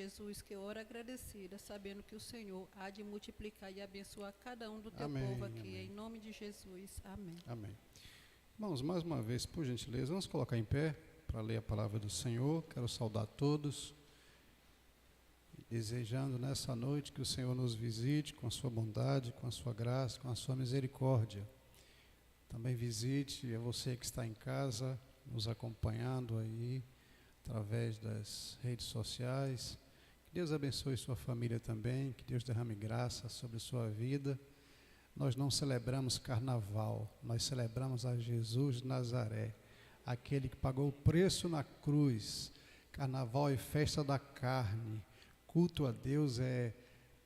Jesus, que eu oro agradecida, sabendo que o Senhor há de multiplicar e abençoar cada um do teu Amém, povo aqui. amém. Em nome de Jesus. Amém. Amém. Irmãos, mais uma vez, por gentileza, vamos colocar em pé para ler a palavra do Senhor. Quero saudar todos, desejando nessa noite que o Senhor nos visite com a sua bondade, com a sua graça, com a sua misericórdia. Também visite a você que está em casa, nos acompanhando aí, através das redes sociais. Que Deus abençoe sua família também, que Deus derrame graça sobre sua vida. Nós não celebramos carnaval, nós celebramos a Jesus de Nazaré, aquele que pagou o preço na cruz. Carnaval é festa da carne, culto a Deus é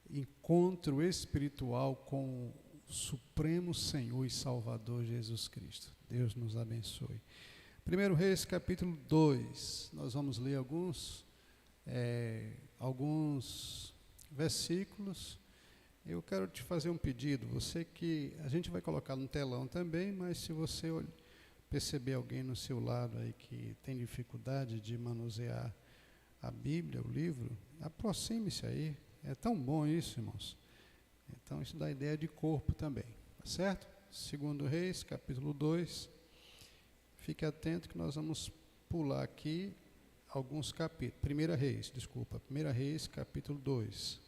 encontro espiritual com o Supremo Senhor e Salvador Jesus Cristo. Deus nos abençoe. 1 Reis, capítulo 2, nós vamos ler alguns versículos. Eu quero te fazer um pedido, a gente vai colocar no telão também, mas se você perceber alguém no seu lado aí que tem dificuldade de manusear a Bíblia, o livro, aproxime-se aí, é tão bom isso, irmãos. Então isso dá ideia de corpo também, tá certo? 2 Reis, capítulo 2. Fique atento que nós vamos pular aqui alguns capítulos. 1 Reis, capítulo 2.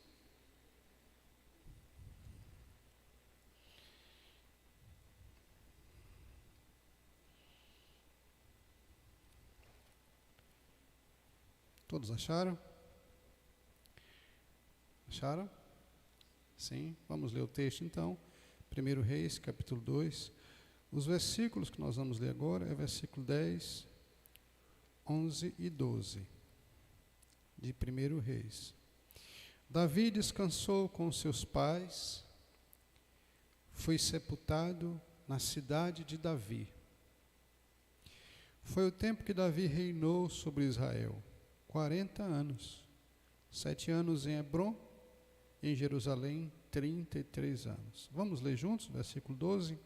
Todos acharam? Acharam? Sim, vamos ler o texto então. 1 Reis, capítulo 2. Os versículos que nós vamos ler agora é versículo 10, 11 e 12 de 1 Reis. Davi descansou com seus pais, foi sepultado na cidade de Davi. Foi o tempo que Davi reinou sobre Israel, 40 anos, 7 anos em Hebrom, em Jerusalém, 33 anos. Vamos ler juntos, versículo 12.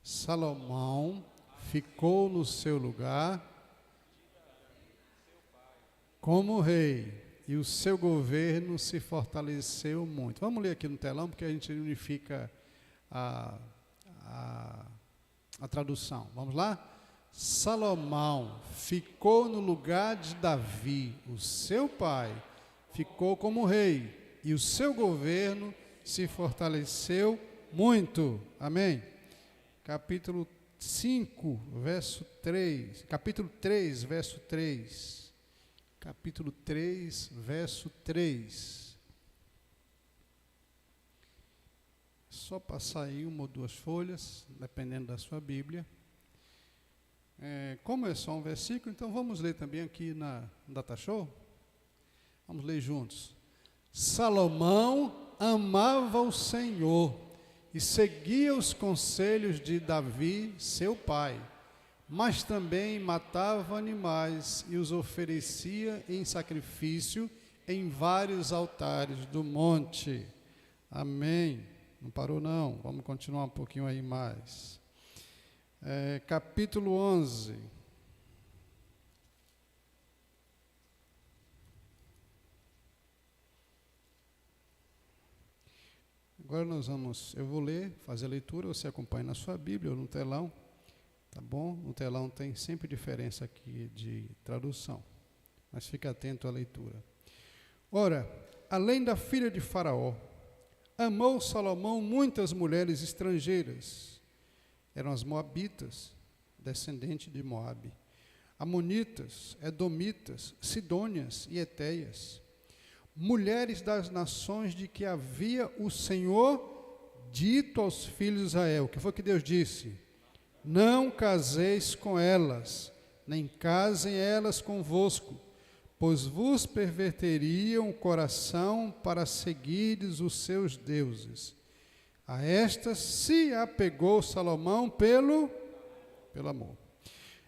Salomão ficou no seu lugar como rei, e o seu governo se fortaleceu muito. Vamos ler aqui no telão, porque a gente unifica a tradução. Vamos lá? Salomão ficou no lugar de Davi, o seu pai, ficou como rei, e o seu governo se fortaleceu muito. Amém? Capítulo 5, verso 3. Capítulo 3, verso 3. Capítulo 3, verso 3. Só passar aí uma ou duas folhas, dependendo da sua Bíblia. Como é só um versículo, então vamos ler também aqui na Data Show. Vamos ler juntos. Salomão amava o Senhor e seguia os conselhos de Davi, seu pai, mas também matava animais e os oferecia em sacrifício em vários altares do monte. Amém. Não parou não, vamos continuar um pouquinho aí mais. Capítulo 11. Agora eu vou ler, fazer a leitura, você acompanha na sua Bíblia ou no telão, tá bom? No telão tem sempre diferença aqui de tradução, mas fique atento à leitura. Ora, além da filha de Faraó, amou Salomão muitas mulheres estrangeiras. Eram as moabitas, descendentes de Moabe, amonitas, edomitas, sidônias e etéias, mulheres das nações de que havia o Senhor dito aos filhos de Israel. O que foi que Deus disse? Não caseis com elas, nem casem elas convosco, pois vos perverteriam o coração para seguirdes os seus deuses. A estas se apegou Salomão pelo amor.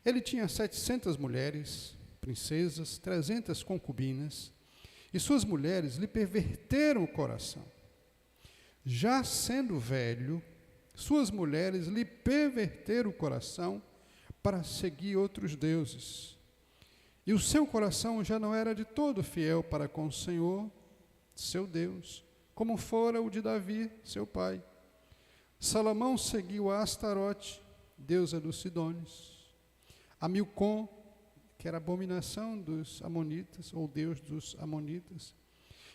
Ele tinha 700 mulheres, princesas, 300 concubinas, e suas mulheres lhe perverteram o coração. Já sendo velho, suas mulheres lhe perverteram o coração para seguir outros deuses. E o seu coração já não era de todo fiel para com o Senhor, seu Deus, como fora o de Davi, seu pai. Salomão seguiu a Astarote, deusa dos Sidônios, a Milcom, que era abominação dos amonitas, ou deus dos amonitas.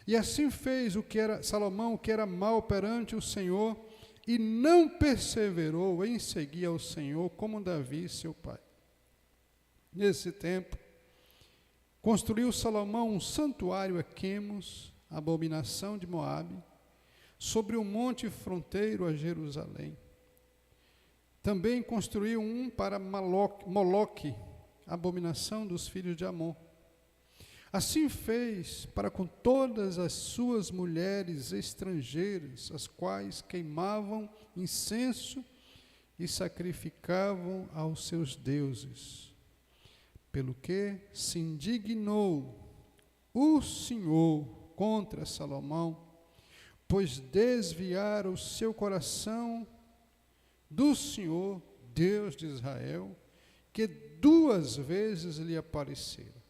E assim fez Salomão, o que era mal perante o Senhor, e não perseverou em seguir ao Senhor como Davi, seu pai. Nesse tempo, construiu Salomão um santuário a Quemos, a abominação de Moabe, sobre um monte fronteiro a Jerusalém. Também construiu um para Moloque, a abominação dos filhos de Amon. Assim fez para com todas as suas mulheres estrangeiras, as quais queimavam incenso e sacrificavam aos seus deuses. Pelo que se indignou o Senhor contra Salomão, pois desviara o seu coração do Senhor, Deus de Israel, que 2 vezes lhe aparecera.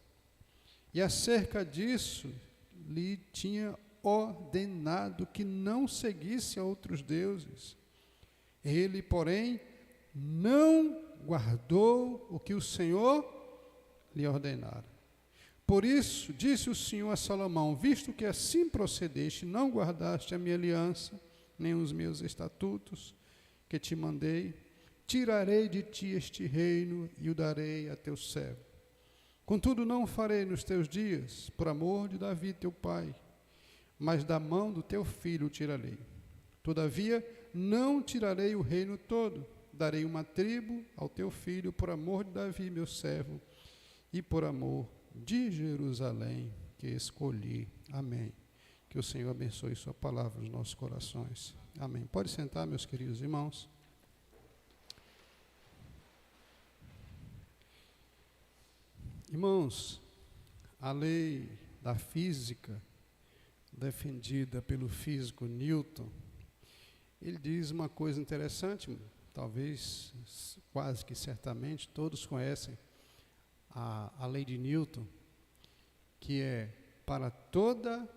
E acerca disso, lhe tinha ordenado que não seguisse a outros deuses. Ele, porém, não guardou o que o Senhor lhe ordenara. Por isso, disse o Senhor a Salomão: visto que assim procedeste, não guardaste a minha aliança, nem os meus estatutos que te mandei, tirarei de ti este reino e o darei a teu servo. Contudo, não o farei nos teus dias, por amor de Davi teu pai, mas da mão do teu filho o tirarei. Todavia, não tirarei o reino todo, darei uma tribo ao teu filho, por amor de Davi meu servo, e por amor de Jerusalém que escolhi. Amém. Que o Senhor abençoe sua palavra nos nossos corações. Amém. Pode sentar, meus queridos irmãos. Irmãos, a lei da física, defendida pelo físico Newton, ele diz uma coisa interessante, talvez, quase que certamente, todos conhecem a lei de Newton, que é: para toda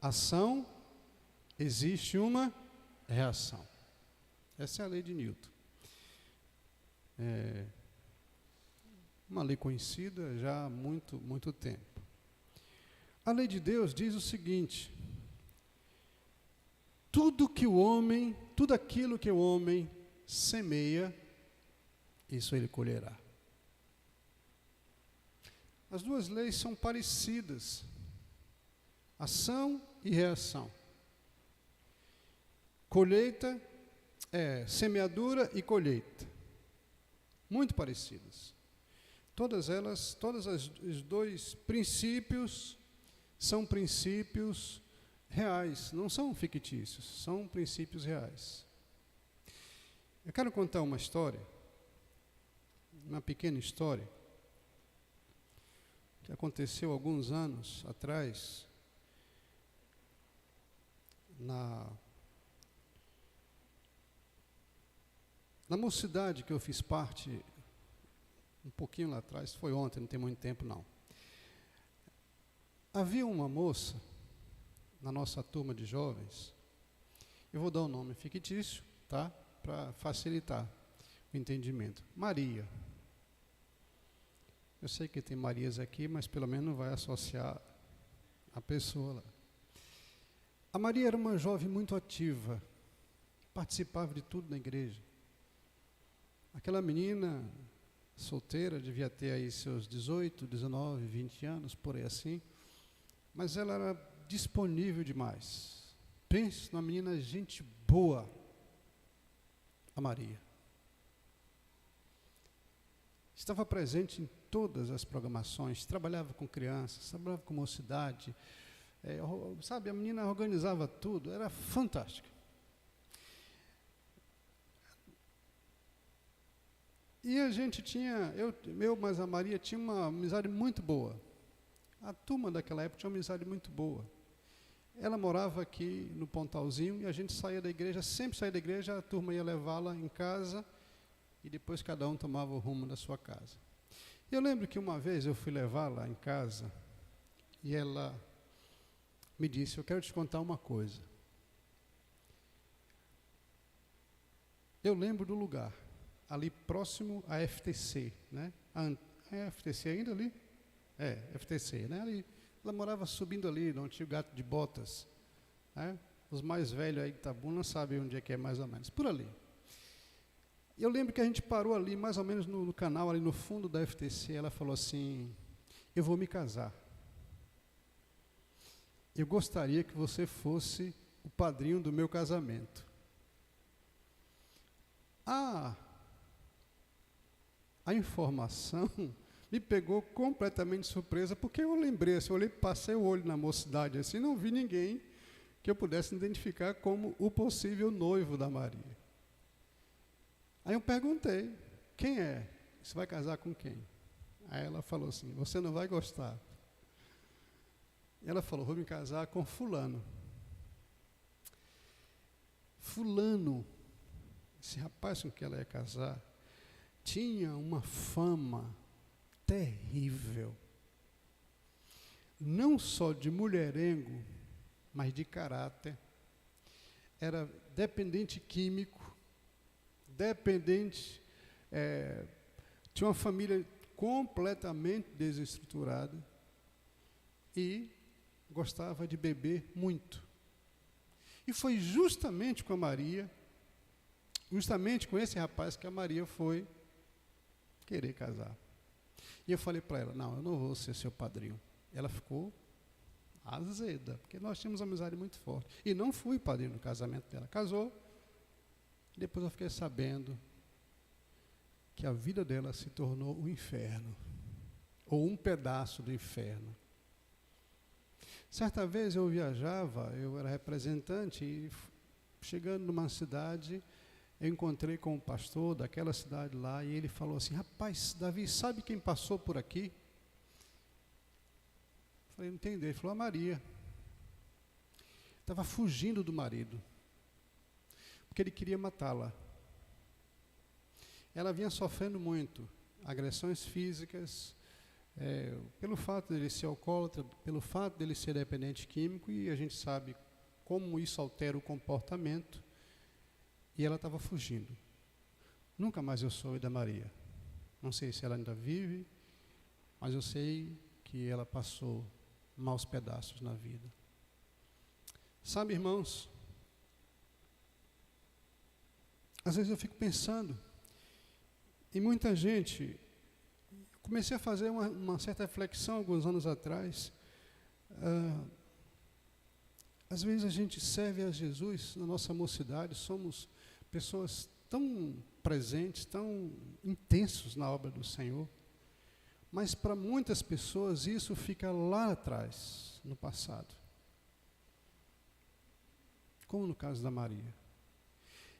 ação existe uma reação. Essa é a lei de Newton. Uma lei conhecida já há muito tempo. A lei de Deus diz o seguinte: tudo aquilo que o homem semeia, isso ele colherá. As duas leis são parecidas, ação e reação. Colheita semeadura e colheita, muito parecidas. Todos os 2 princípios são princípios reais, não são fictícios, são princípios reais. Eu quero contar uma história, uma pequena história, que aconteceu alguns anos atrás, na mocidade que eu fiz parte, um pouquinho lá atrás, foi ontem, não tem muito tempo não. Havia uma moça, na nossa turma de jovens, eu vou dar um nome fictício, tá? Para facilitar o entendimento. Maria. Eu sei que tem Marias aqui, mas pelo menos não vai associar a pessoa lá. A Maria era uma jovem muito ativa, participava de tudo na igreja. Aquela menina solteira, devia ter aí seus 18, 19, 20 anos, por aí assim, mas ela era disponível demais. Pense numa menina gente boa, a Maria. Estava presente em todas as programações, trabalhava com crianças, trabalhava com mocidade, sabe, a menina organizava tudo, era fantástica. E a gente tinha, mas a Maria tinha uma amizade muito boa. A turma daquela época tinha uma amizade muito boa. Ela morava aqui no Pontalzinho e a gente saía da igreja, sempre saía da igreja, a turma ia levá-la em casa e depois cada um tomava o rumo da sua casa. Eu lembro que uma vez eu fui levá-la em casa e ela me disse, eu quero te contar uma coisa. Eu lembro do lugar, ali próximo à FTC, né? É FTC ainda ali? É, FTC, né? Ali, ela morava subindo ali, no antigo Gato de Botas, né? Os mais velhos aí de Itabuna sabem onde é que é mais ou menos, por ali. Eu lembro que a gente parou ali, mais ou menos no canal, ali no fundo da FTC, ela falou assim, eu vou me casar. Eu gostaria que você fosse o padrinho do meu casamento. A informação me pegou completamente de surpresa, porque eu lembrei, assim, eu olhei, passei o olho na mocidade, assim, não vi ninguém que eu pudesse identificar como o possível noivo da Maria. Aí eu perguntei, quem é? Você vai casar com quem? Aí ela falou assim, você não vai gostar. Ela falou, vou me casar com fulano. Fulano, esse rapaz com que ela ia casar, tinha uma fama terrível. Não só de mulherengo, mas de caráter. Era dependente químico, tinha uma família completamente desestruturada e gostava de beber muito. E foi justamente com a Maria, justamente com esse rapaz que a Maria foi querer casar. E eu falei para ela, não, eu não vou ser seu padrinho. Ela ficou azeda, porque nós tínhamos uma amizade muito forte. E não fui padrinho no casamento dela. Casou. Depois eu fiquei sabendo que a vida dela se tornou um inferno, ou um pedaço do inferno. Certa vez eu viajava, eu era representante, e chegando numa cidade, eu encontrei com um pastor daquela cidade lá, e ele falou assim, rapaz, Davi, sabe quem passou por aqui? Eu falei, não entendi. Ele falou, a Maria. Estava fugindo do marido, porque ele queria matá-la. Ela vinha sofrendo muito, agressões físicas, pelo fato de ele ser alcoólatra, pelo fato de ele ser dependente químico, e a gente sabe como isso altera o comportamento, e ela estava fugindo. Nunca mais eu soube da Maria. Não sei se ela ainda vive, mas eu sei que ela passou maus pedaços na vida. Sabe, irmãos, às vezes eu fico pensando, e muita gente, comecei a fazer uma certa reflexão alguns anos atrás, às vezes a gente serve a Jesus na nossa mocidade, somos pessoas tão presentes, tão intensos na obra do Senhor, mas para muitas pessoas isso fica lá atrás, no passado. Como no caso da Maria.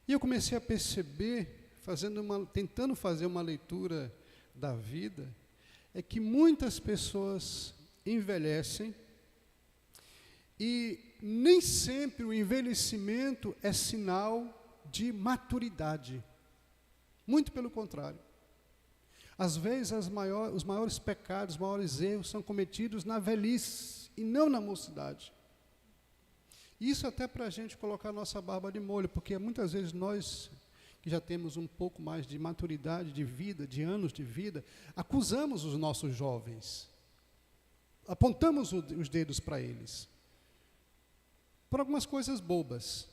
E eu comecei a perceber, tentando fazer uma leitura da vida, é que muitas pessoas envelhecem e nem sempre o envelhecimento é sinal de maturidade. Muito pelo contrário. Às vezes os maiores pecados, os maiores erros são cometidos na velhice e não na mocidade. Isso até para a gente colocar a nossa barba de molho, porque muitas vezes nós, que já temos um pouco mais de maturidade de vida, de anos de vida, acusamos os nossos jovens, apontamos os dedos para eles, por algumas coisas bobas,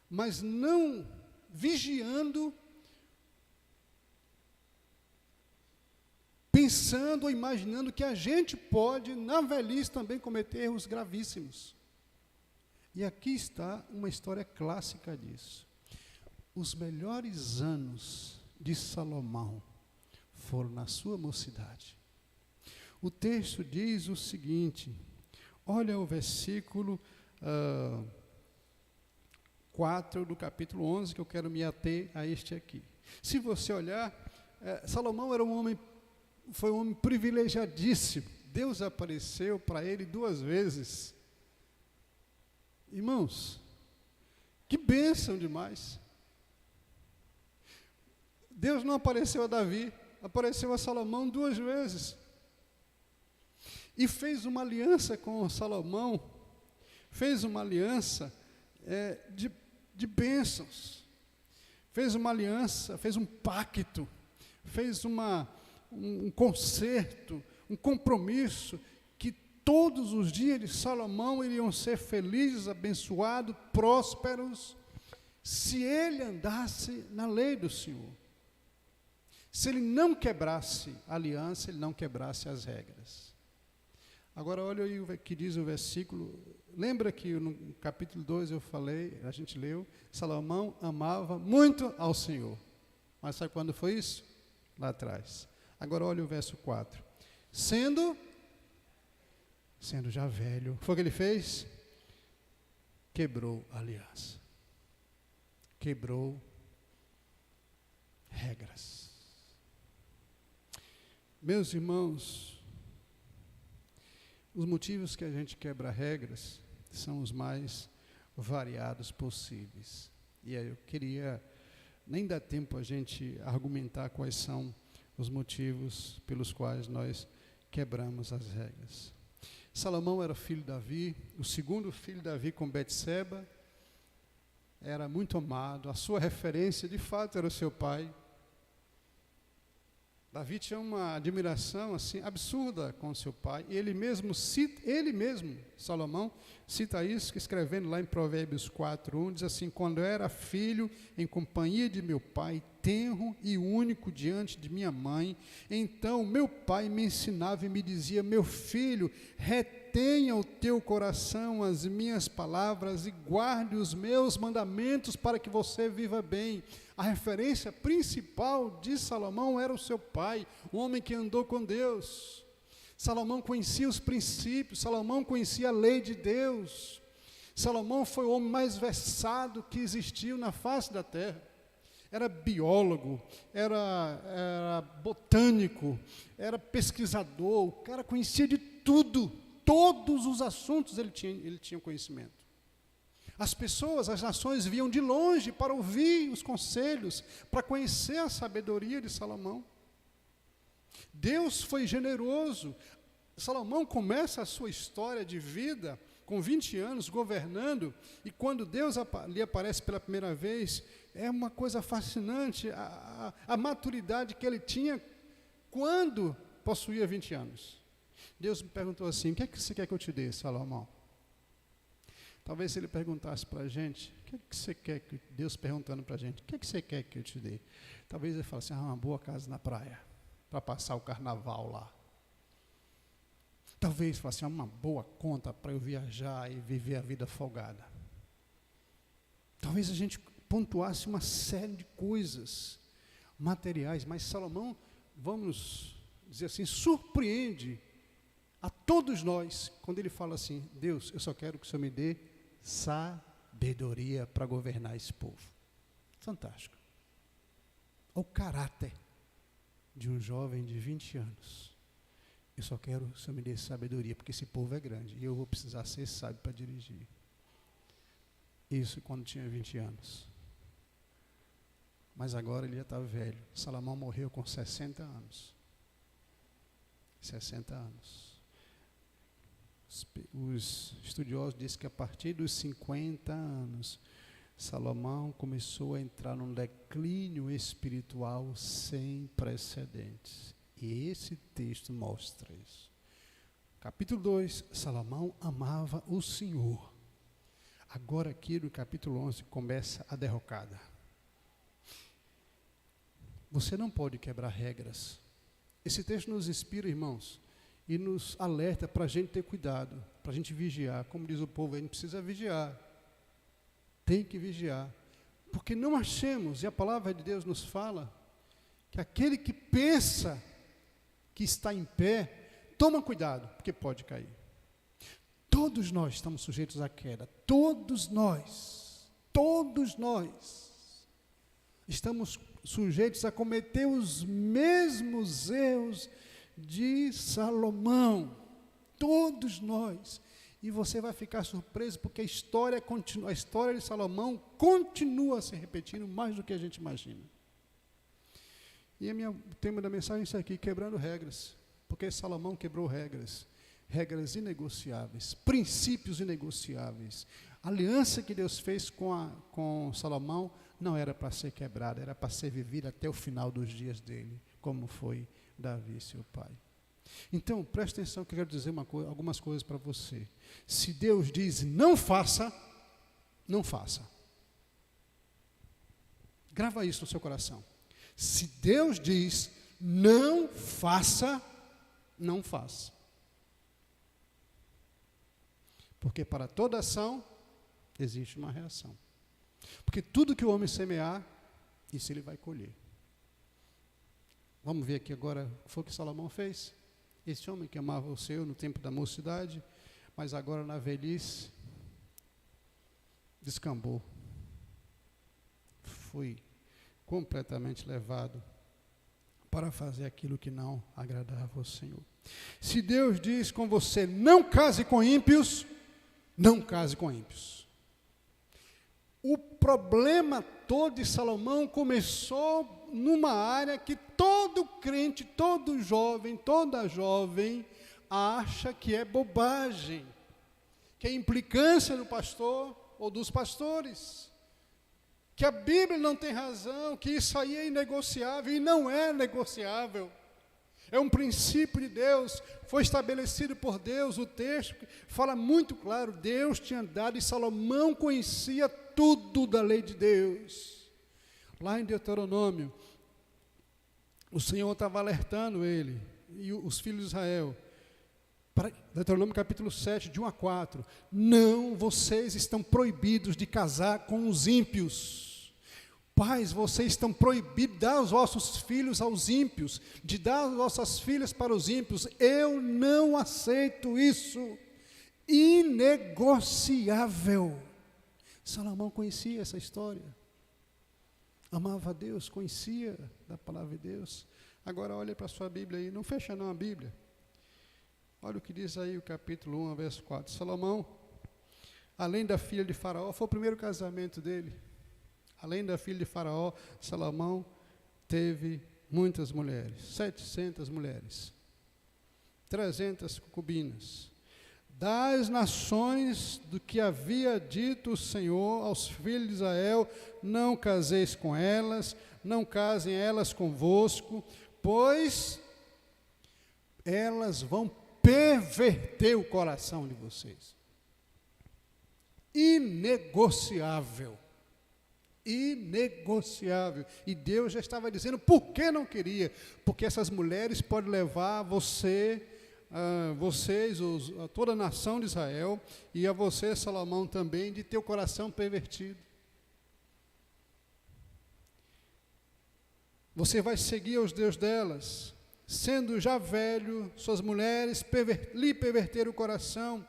mas não vigiando, pensando ou imaginando que a gente pode, na velhice, também cometer erros gravíssimos. E aqui está uma história clássica disso. Os melhores anos de Salomão foram na sua mocidade. O texto diz o seguinte, olha o versículo 4 do capítulo 11, que eu quero me ater a este aqui. Se você olhar, Salomão foi um homem privilegiadíssimo. Deus apareceu para ele 2 vezes. Irmãos, que bênção demais. Deus não apareceu a Davi, apareceu a Salomão 2 vezes. E fez uma aliança com Salomão, fez uma aliança de bênçãos, fez uma aliança, fez um pacto, fez um concerto, um compromisso, que todos os dias de Salomão iriam ser felizes, abençoados, prósperos, se ele andasse na lei do Senhor. Se ele não quebrasse a aliança, ele não quebrasse as regras. Agora olha aí o que diz o versículo. Lembra que no capítulo 2 eu falei, a gente leu, Salomão amava muito ao Senhor. Mas sabe quando foi isso? Lá atrás. Agora olha o verso 4. Sendo já velho, foi o que ele fez? Quebrou a aliança. Quebrou regras. Meus irmãos, os motivos que a gente quebra regras são os mais variados possíveis. E aí eu queria, nem dá tempo a gente argumentar quais são os motivos pelos quais nós quebramos as regras. Salomão era filho de Davi, o segundo filho de Davi com Betseba, era muito amado, a sua referência de fato era o seu pai. Davi tinha uma admiração assim absurda com seu pai, e ele mesmo, Salomão, cita isso, escrevendo lá em Provérbios 4:1, diz assim: quando eu era filho, em companhia de meu pai, tenro e único diante de minha mãe, então meu pai me ensinava e me dizia: meu filho, retenha o teu coração as minhas palavras e guarde os meus mandamentos para que você viva bem. A referência principal de Salomão era o seu pai, o homem que andou com Deus. Salomão conhecia os princípios, Salomão conhecia a lei de Deus. Salomão foi o homem mais versado que existiu na face da terra. Era biólogo, era botânico, era pesquisador, o cara conhecia de tudo, todos os assuntos ele tinha conhecimento. As pessoas, as nações vinham de longe para ouvir os conselhos, para conhecer a sabedoria de Salomão. Deus foi generoso. Salomão começa a sua história de vida com 20 anos governando, e quando Deus lhe aparece pela primeira vez, é uma coisa fascinante, a maturidade que ele tinha quando possuía 20 anos. Deus me perguntou assim: o que é que você quer que eu te dê, Salomão? Talvez se ele perguntasse para a gente, o que é que você quer, Deus perguntando para a gente, o que é que você quer que eu te dê? Talvez ele falasse: uma boa casa na praia, para passar o carnaval lá. Talvez falasse: uma boa conta para eu viajar e viver a vida folgada. Talvez a gente pontuasse uma série de coisas materiais, mas Salomão, vamos dizer assim, surpreende a todos nós quando ele fala assim: Deus, eu só quero que o Senhor me dê sabedoria para governar esse povo. Fantástico. O caráter de um jovem de 20 anos. Eu só quero que o Senhor me dê sabedoria, porque esse povo é grande e eu vou precisar ser sábio para dirigir. Isso quando tinha 20 anos. Mas agora ele já está velho. Salomão morreu com 60 anos. 60 anos. Os estudiosos dizem que a partir dos 50 anos, Salomão começou a entrar num declínio espiritual sem precedentes. E esse texto mostra isso. Capítulo 2, Salomão amava o Senhor. Agora aqui no capítulo 11 começa a derrocada. Você não pode quebrar regras. Esse texto nos inspira, irmãos, e nos alerta para a gente ter cuidado, para a gente vigiar. Como diz o povo, a gente precisa vigiar. Tem que vigiar. Porque não achemos, e a palavra de Deus nos fala, que aquele que pensa que está em pé, toma cuidado, porque pode cair. Todos nós estamos sujeitos à queda. Todos nós estamos sujeitos a cometer os mesmos erros de Salomão. Todos nós. E você vai ficar surpreso porque a história de Salomão continua se repetindo mais do que a gente imagina. E o tema da mensagem é isso aqui, quebrando regras. Porque Salomão quebrou regras. Regras inegociáveis, princípios inegociáveis. A aliança que Deus fez com Salomão não era para ser quebrada, era para ser vivida até o final dos dias dele, como foi Davi, seu pai. Então, preste atenção que eu quero dizer algumas coisas para você. Se Deus diz não faça, não faça. Grava isso no seu coração. Se Deus diz não faça, não faça. Porque para toda ação existe uma reação. Porque tudo que o homem semear, isso ele vai colher. Vamos ver aqui agora o que foi que Salomão fez. Esse homem que amava o Senhor no tempo da mocidade, mas agora na velhice, descambou. Foi completamente levado para fazer aquilo que não agradava ao Senhor. Se Deus diz com você, não case com ímpios, não case com ímpios. O problema todo de Salomão começou numa área que todo crente, todo jovem, toda jovem acha que é bobagem, que é implicância do pastor ou dos pastores, que a Bíblia não tem razão, que isso aí é inegociável, e não é negociável. É um princípio de Deus, foi estabelecido por Deus. O texto fala muito claro, Deus tinha dado e Salomão conhecia tudo da lei de Deus. Lá em Deuteronômio, o Senhor estava alertando ele e os filhos de Israel. Deuteronômio capítulo 7, de 1 a 4. Não, vocês estão proibidos de casar com os ímpios. Pais, vocês estão proibidos de dar os vossos filhos aos ímpios, de dar as vossas filhas para os ímpios. Eu não aceito isso. Inegociável. Salomão conhecia essa história. Amava a Deus, conhecia da palavra de Deus. Agora olhe para a sua Bíblia aí, não fecha não a Bíblia. Olha o que diz aí o capítulo 1, verso 4. Salomão, além da filha de Faraó, foi o primeiro casamento dele. Além da filha de Faraó, Salomão teve muitas mulheres, 700 mulheres, 300 concubinas. Das nações do que havia dito o Senhor aos filhos de Israel, não caseis com elas, não casem elas convosco, pois elas vão perverter o coração de vocês. Inegociável. Inegociável. E Deus já estava dizendo por que não queria. Porque essas mulheres podem levar vocês, toda a nação de Israel, e a você, Salomão, também, de ter o coração pervertido. Você vai seguir os deuses delas, sendo já velho, suas mulheres lhe perverteram o coração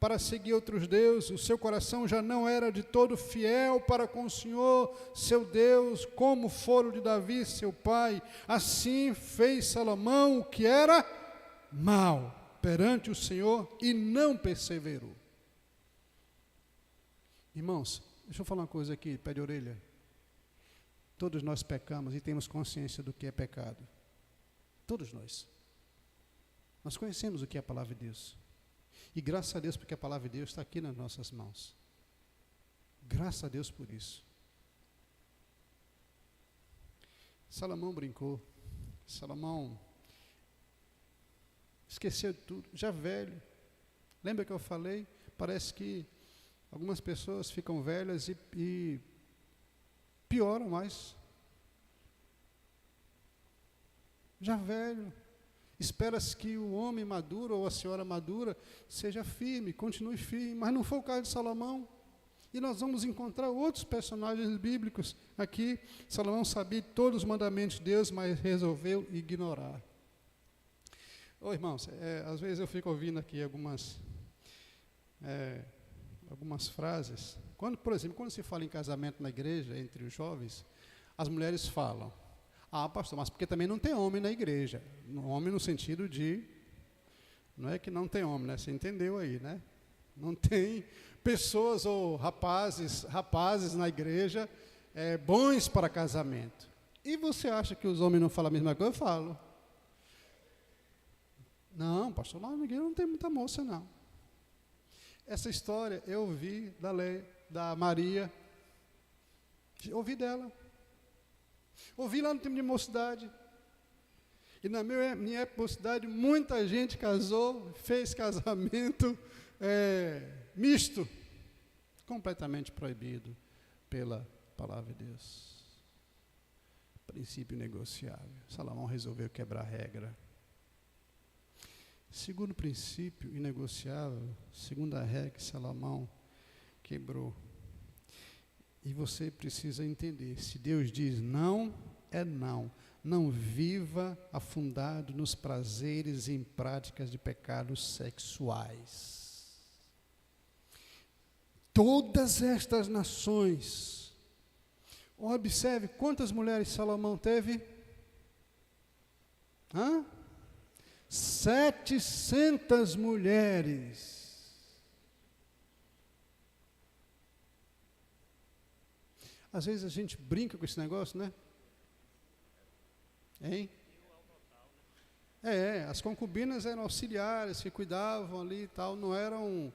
para seguir outros deuses. O seu coração já não era de todo fiel para com o Senhor, seu Deus, como fora o de Davi, seu pai. Assim fez Salomão o que era mal perante o Senhor e não perseverou. Irmãos, deixa eu falar uma coisa aqui, pé de orelha. Todos nós pecamos e temos consciência do que é pecado. Todos nós. Nós conhecemos o que é a palavra de Deus. E graças a Deus porque a palavra de Deus está aqui nas nossas mãos. Graças a Deus por isso. Salomão brincou. Salomão esqueceu de tudo, já velho. Lembra que eu falei? Parece que algumas pessoas ficam velhas e pioram mais. Já velho. Espera-se que o homem maduro ou a senhora madura seja firme, continue firme, mas não foi o caso de Salomão. E nós vamos encontrar outros personagens bíblicos aqui. Salomão sabia todos os mandamentos de Deus, mas resolveu ignorar. Ô irmãos, às vezes eu fico ouvindo aqui algumas frases. Por exemplo, quando se fala em casamento na igreja, entre os jovens, as mulheres falam: ah, pastor, mas porque também não tem homem na igreja. Homem no sentido de, não é que não tem homem, né? Você entendeu aí, né? Não tem pessoas ou rapazes na igreja bons para casamento. E você acha que os homens não falam a mesma coisa? Eu falo. Não, pastor, lá ninguém não tem muita moça, não. Essa história eu ouvi da Maria. Ouvi dela. Ouvi lá no tempo de mocidade. E na minha época de mocidade, muita gente casou, fez casamento misto. Completamente proibido pela palavra de Deus. Princípio negociável. Salomão resolveu quebrar a regra. Segundo princípio inegociável, segunda regra que Salomão quebrou. E você precisa entender, se Deus diz não, é não. Não viva afundado nos prazeres e em práticas de pecados sexuais. Todas estas nações, observe quantas mulheres Salomão teve? 700 mulheres. Às vezes a gente brinca com esse negócio, né? Hein? As concubinas eram auxiliares que cuidavam ali e tal, não eram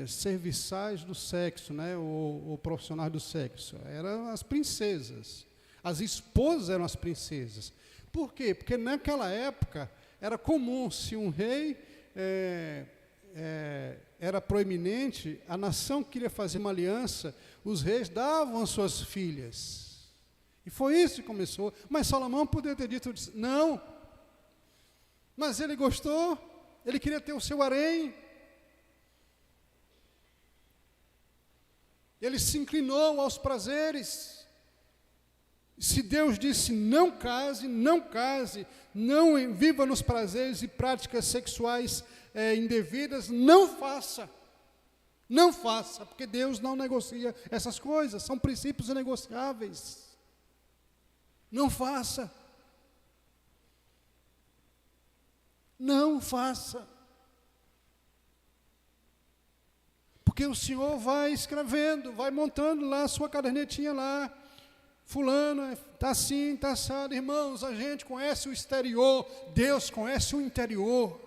serviçais do sexo, né? Ou profissionais do sexo. Eram as princesas. As esposas eram as princesas. Por quê? Porque naquela época era comum, se um rei era proeminente, a nação queria fazer uma aliança, os reis davam as suas filhas. E foi isso que começou. Mas Salomão poderia ter dito, não. Mas ele gostou, ele queria ter o seu harém. Ele se inclinou aos prazeres. Se Deus disse não case, não viva nos prazeres e práticas sexuais indevidas, não faça. Não faça, porque Deus não negocia essas coisas, são princípios inegociáveis. Não faça. Não faça. Porque o Senhor vai escrevendo, vai montando lá a sua cadernetinha lá. Fulano, está assim, está assado. Irmãos, a gente conhece o exterior, Deus conhece o interior.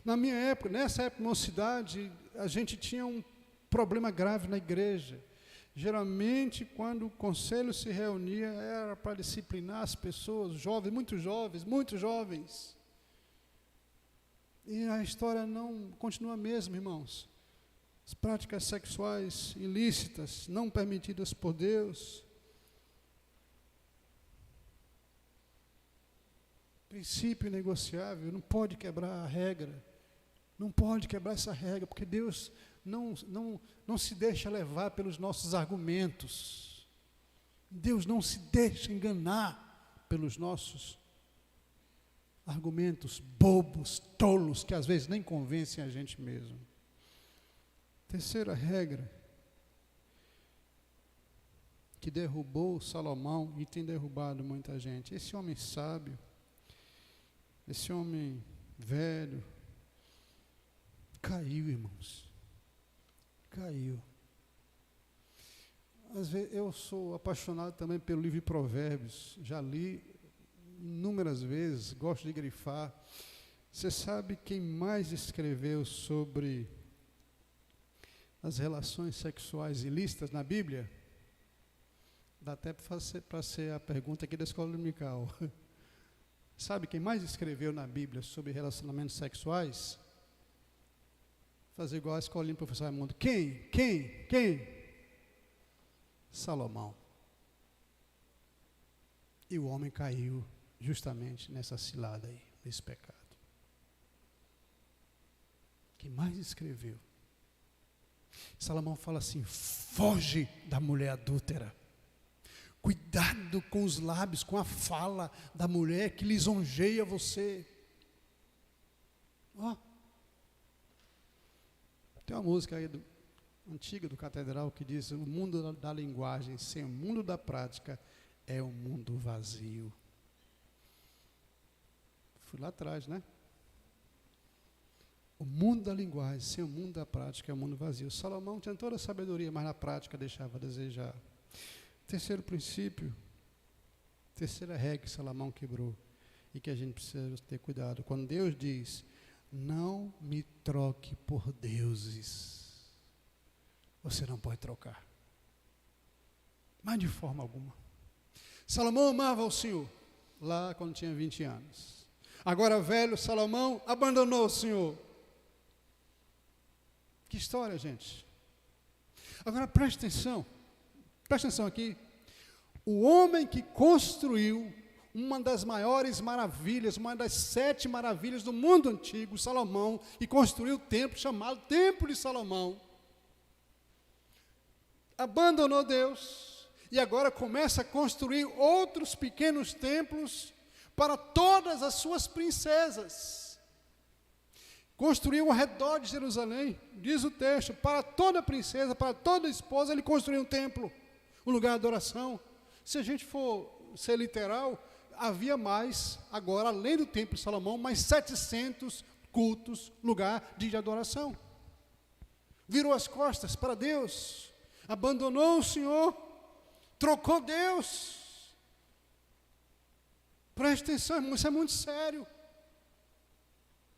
Na minha época, nessa época de mocidade, a gente tinha um problema grave na igreja. Geralmente, quando o conselho se reunia, era para disciplinar as pessoas, jovens, muito jovens. E a história não continua a mesma, irmãos. As práticas sexuais ilícitas, não permitidas por Deus. Princípio inegociável, não pode quebrar a regra. Não pode quebrar essa regra, porque Deus não se deixa levar pelos nossos argumentos. Deus não se deixa enganar pelos nossos argumentos bobos, tolos, que às vezes nem convencem a gente mesmo. Terceira regra, que derrubou Salomão e tem derrubado muita gente. Esse homem sábio, esse homem velho, caiu, irmãos. Caiu. Às vezes, eu sou apaixonado também pelo livro de Provérbios. Já li inúmeras vezes, gosto de grifar. Você sabe quem mais escreveu sobre as relações sexuais ilícitas na Bíblia? Dá até para ser a pergunta aqui da escola dominical. Sabe quem mais escreveu na Bíblia sobre relacionamentos sexuais? Fazer igual a escolinha do professor Raimundo. Quem? Salomão. E o homem caiu justamente nessa cilada aí, nesse pecado. Quem mais escreveu? Salomão fala assim: foge da mulher adúltera. Cuidado com os lábios, com a fala da mulher que lisonjeia você. Tem uma música aí antiga do Catedral que diz: o mundo da linguagem sem o mundo da prática é um mundo vazio. Fui lá atrás, né? O mundo da linguagem, sem o mundo da prática, é um mundo vazio. Salomão tinha toda a sabedoria, mas na prática deixava a desejar. Terceiro princípio, terceira regra que Salomão quebrou e que a gente precisa ter cuidado. Quando Deus diz, não me troque por deuses, você não pode trocar. Mas de forma alguma. Salomão amava o Senhor, lá quando tinha 20 anos. Agora velho, Salomão abandonou o Senhor. Que história, gente. Agora preste atenção aqui. O homem que construiu uma das maiores maravilhas, uma das 7 maravilhas do mundo antigo, Salomão, e construiu o templo chamado Templo de Salomão, abandonou Deus e agora começa a construir outros pequenos templos para todas as suas princesas. Construiu ao redor de Jerusalém, diz o texto, para toda princesa, para toda esposa, ele construiu um templo, um lugar de adoração. Se a gente for ser literal, havia mais, agora, além do templo de Salomão, mais 700 cultos, lugar de adoração. Virou as costas para Deus, abandonou o Senhor, trocou Deus. Preste atenção, irmão, isso é muito sério.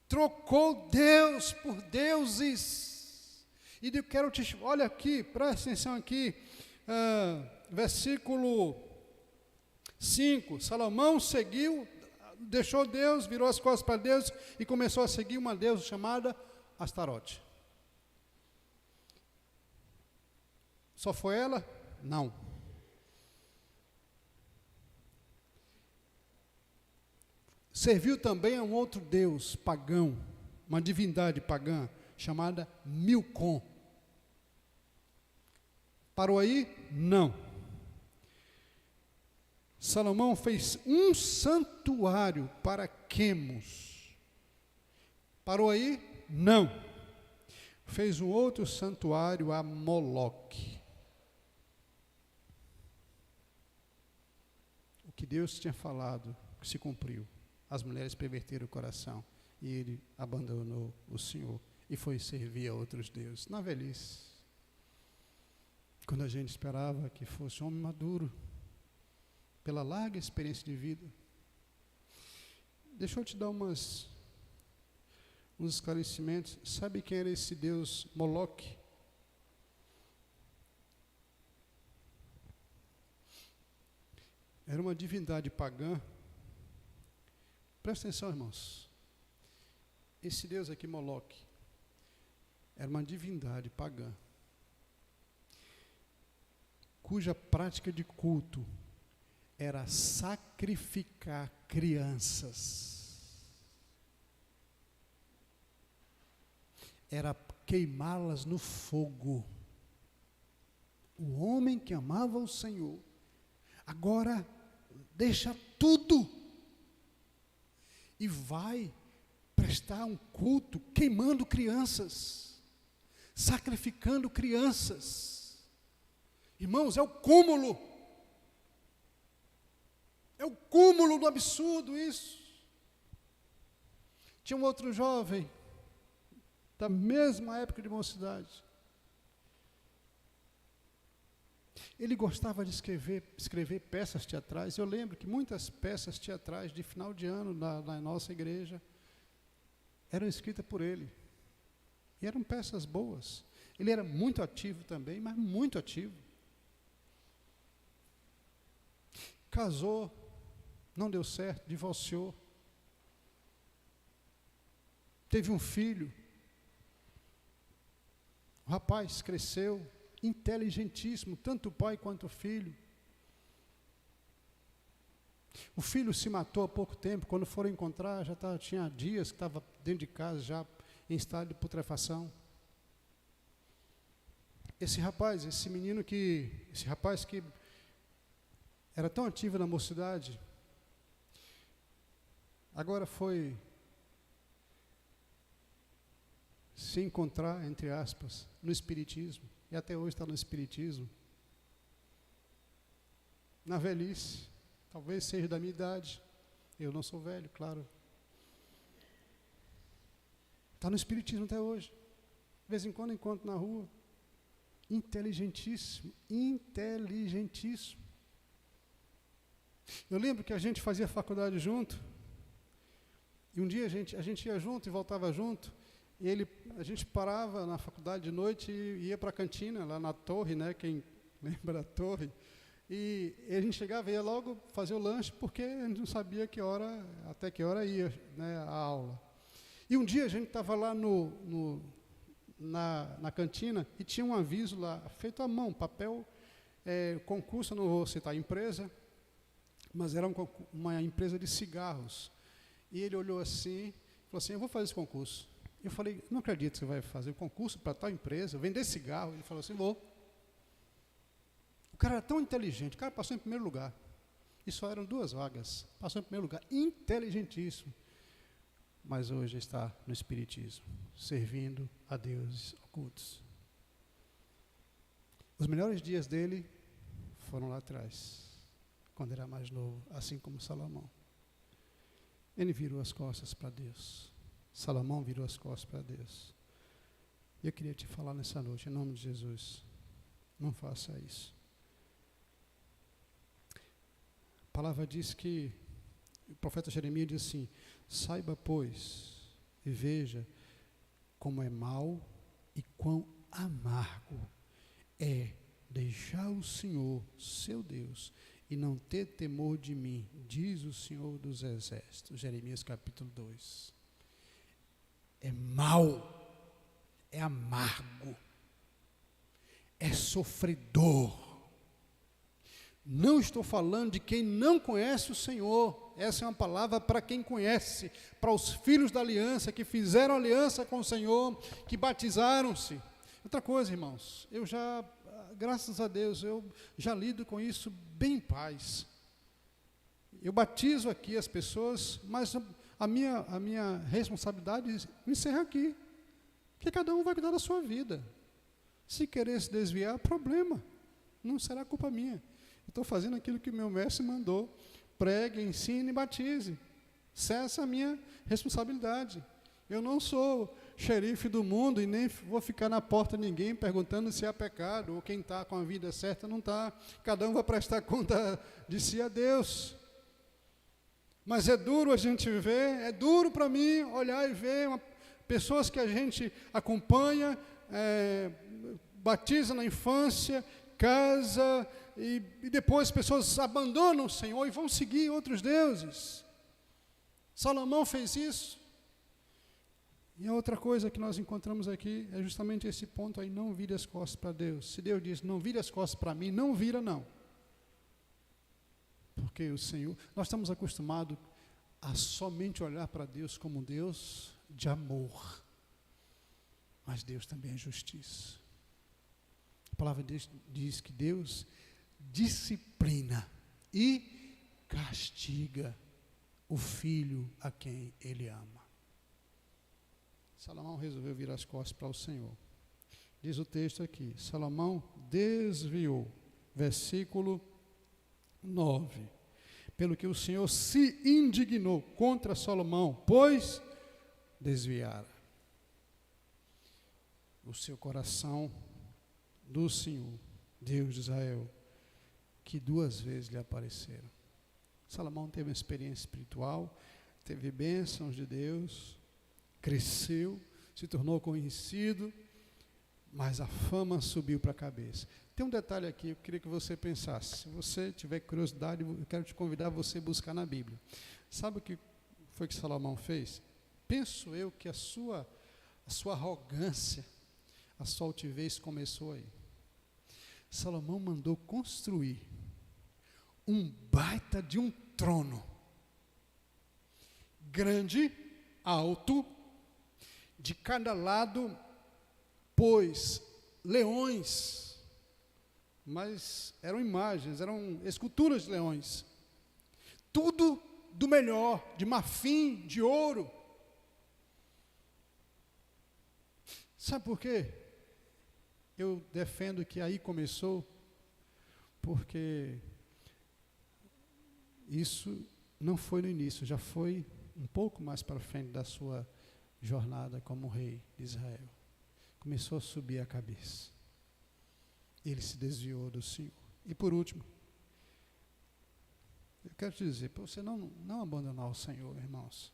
Trocou Deus por deuses. E eu quero te... Olha aqui, presta atenção aqui. Versículo 5. Salomão seguiu, deixou Deus, virou as costas para Deus e começou a seguir uma deusa chamada Astarote. Só foi ela? Não. Serviu também a um outro deus pagão, uma divindade pagã, chamada Milcom. Parou aí? Não. Salomão fez um santuário para Quemos. Parou aí? Não. Fez um outro santuário a Moloque. O que Deus tinha falado se cumpriu. As mulheres perverteram o coração e ele abandonou o Senhor e foi servir a outros deuses. Na velhice, quando a gente esperava que fosse um homem maduro, pela larga experiência de vida. Deixa eu te dar uns esclarecimentos. Sabe quem era esse deus Moloque? Era uma divindade pagã. Presta atenção, irmãos. Esse Deus aqui, Moloque, era uma divindade pagã, cuja prática de culto era sacrificar crianças. Era queimá-las no fogo. O homem que amava o Senhor, agora deixa tudo e vai prestar um culto queimando crianças, sacrificando crianças. Irmãos, é o cúmulo do absurdo isso. Tinha um outro jovem, da mesma época de mocidade. Ele gostava de escrever peças teatrais. Eu lembro que muitas peças teatrais de final de ano na nossa igreja eram escritas por ele. E eram peças boas. Ele era muito ativo também, mas muito ativo. Casou, não deu certo, divorciou. Teve um filho. O rapaz cresceu, inteligentíssimo, tanto o pai quanto o filho. O filho se matou há pouco tempo. Quando foram encontrar, tinha dias que estava dentro de casa, já em estado de putrefação. Esse rapaz que era tão ativo na mocidade, agora foi se encontrar, entre aspas, no espiritismo, e até hoje está no espiritismo. Na velhice, talvez seja da minha idade, eu não sou velho, claro. Está no Espiritismo até hoje. De vez em quando encontro na rua. Inteligentíssimo, inteligentíssimo. Eu lembro que a gente fazia faculdade junto, e um dia a gente ia junto e voltava junto, e a gente parava na faculdade de noite e ia para a cantina, lá na torre, né, quem lembra da torre, e a gente chegava e ia logo fazer o lanche, porque a gente não sabia até que hora ia, né, a aula. E um dia a gente estava lá na cantina e tinha um aviso lá, feito à mão, papel, concurso, não vou citar a empresa, mas era uma empresa de cigarros. E ele olhou assim, falou assim, eu vou fazer esse concurso. Eu falei, não acredito que você vai fazer o concurso para tal empresa, vender cigarro. Ele falou assim, vou. O cara era tão inteligente, o cara passou em primeiro lugar. E só eram 2 vagas, passou em primeiro lugar, inteligentíssimo. Mas hoje está no Espiritismo, servindo a deuses ocultos. Os melhores dias dele foram lá atrás, quando era mais novo, assim como Salomão. Ele virou as costas para Deus. Salomão virou as costas para Deus. E eu queria te falar nessa noite, em nome de Jesus, não faça isso. A palavra diz que, o profeta Jeremias diz assim, saiba, pois, e veja como é mau e quão amargo é deixar o Senhor, seu Deus, e não ter temor de mim, diz o Senhor dos Exércitos. Jeremias capítulo 2. É mau, é amargo, é sofredor. Não estou falando de quem não conhece o Senhor. Essa é uma palavra para quem conhece, para os filhos da aliança, que fizeram aliança com o Senhor, que batizaram-se. Outra coisa, irmãos, graças a Deus, eu já lido com isso bem em paz. Eu batizo aqui as pessoas, mas a minha responsabilidade encerra aqui. Porque cada um vai cuidar da sua vida. Se querer se desviar, problema. Não será culpa minha. Estou fazendo aquilo que o meu mestre mandou. Pregue, ensine e batize. Essa é a minha responsabilidade. Eu não sou xerife do mundo e nem vou ficar na porta de ninguém perguntando se há pecado ou quem está com a vida certa não está. Cada um vai prestar conta de si a Deus. Mas é duro a gente ver, é duro para mim olhar e ver pessoas que a gente acompanha, batiza na infância, casa, e depois pessoas abandonam o Senhor e vão seguir outros deuses. Salomão fez isso. E a outra coisa que nós encontramos aqui é justamente esse ponto aí, não vire as costas para Deus. Se Deus diz, não vire as costas para mim, não vira não. Porque o Senhor, nós estamos acostumados a somente olhar para Deus como um Deus de amor. Mas Deus também é justiça. A palavra diz que Deus disciplina e castiga o filho a quem Ele ama. Salomão resolveu virar as costas para o Senhor. Diz o texto aqui, Salomão desviou, versículo 9, pelo que o Senhor se indignou contra Salomão, pois desviara o seu coração do Senhor, Deus de Israel, que 2 vezes lhe apareceram. Salomão teve uma experiência espiritual, teve bênçãos de Deus, cresceu, se tornou conhecido, mas a fama subiu para a cabeça. Tem um detalhe aqui, eu queria que você pensasse. Se você tiver curiosidade, eu quero te convidar a você buscar na Bíblia. Sabe o que foi que Salomão fez? Penso eu que a sua arrogância, a sua altivez começou aí. Salomão mandou construir um baita de um trono, grande, alto, de cada lado pôs leões, mas eram imagens, eram esculturas de leões, tudo do melhor, de marfim, de ouro. Sabe por quê? Eu defendo que aí começou, porque isso não foi no início, já foi um pouco mais para frente da sua jornada como rei de Israel. Começou a subir a cabeça. Ele se desviou do Senhor. E por último, eu quero te dizer, para você não abandonar o Senhor, irmãos.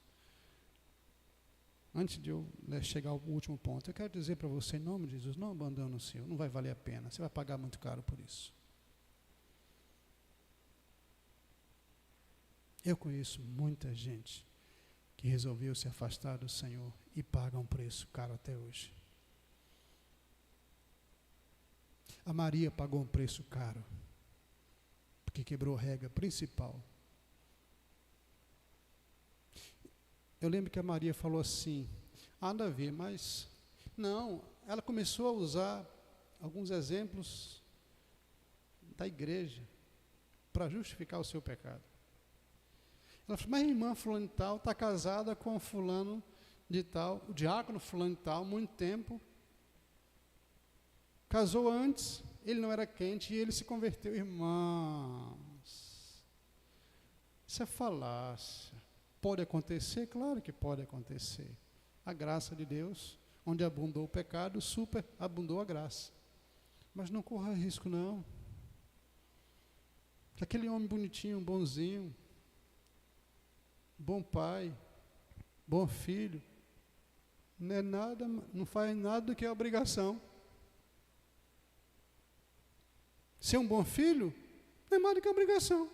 Antes de eu chegar ao último ponto, eu quero dizer para você, em nome de Jesus, não abandone o Senhor, não vai valer a pena, você vai pagar muito caro por isso. Eu conheço muita gente que resolveu se afastar do Senhor e paga um preço caro até hoje. A Maria pagou um preço caro, porque quebrou a regra principal. Eu lembro que a Maria falou assim, nada a ver, mas não, ela começou a usar alguns exemplos da igreja para justificar o seu pecado. Ela falou, mas a irmã fulano de tal está casada com fulano de tal, o diácono fulano de tal, muito tempo, casou antes, ele não era crente e ele se converteu. Irmãos, isso é falácia. Pode acontecer? Claro que pode acontecer. A graça de Deus, onde abundou o pecado, superabundou a graça. Mas não corra risco, não. Aquele homem bonitinho, bonzinho, bom pai, bom filho, não faz nada do que é obrigação. Ser um bom filho não é mais do que obrigação.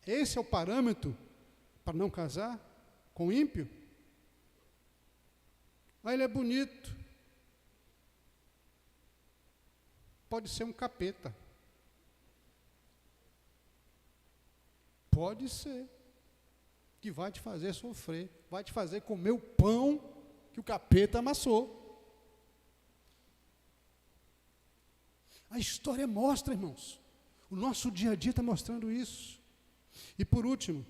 Esse é o parâmetro para não casar com ímpio. Ele é bonito. Pode ser um capeta. Pode ser. Que vai te fazer sofrer. Vai te fazer comer o pão que o capeta amassou. A história mostra, irmãos. O nosso dia a dia está mostrando isso. E por último,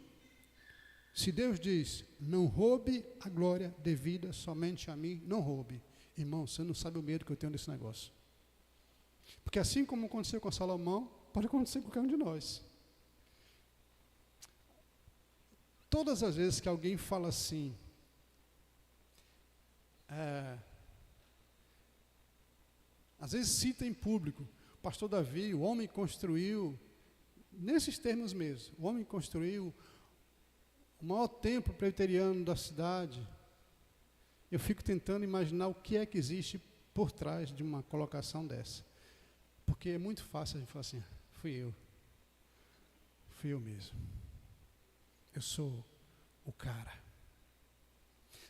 se Deus diz, não roube a glória devida somente a mim, não roube. Irmão, você não sabe o medo que eu tenho desse negócio. Porque assim como aconteceu com Salomão, pode acontecer com cada um de nós. Todas as vezes que alguém fala assim, às vezes cita em público, o pastor Davi, o homem construiu, nesses termos mesmo, o homem construiu o maior templo presbiteriano da cidade. Eu fico tentando imaginar o que é que existe por trás de uma colocação dessa. Porque é muito fácil a gente falar assim, fui eu mesmo. Eu sou o cara.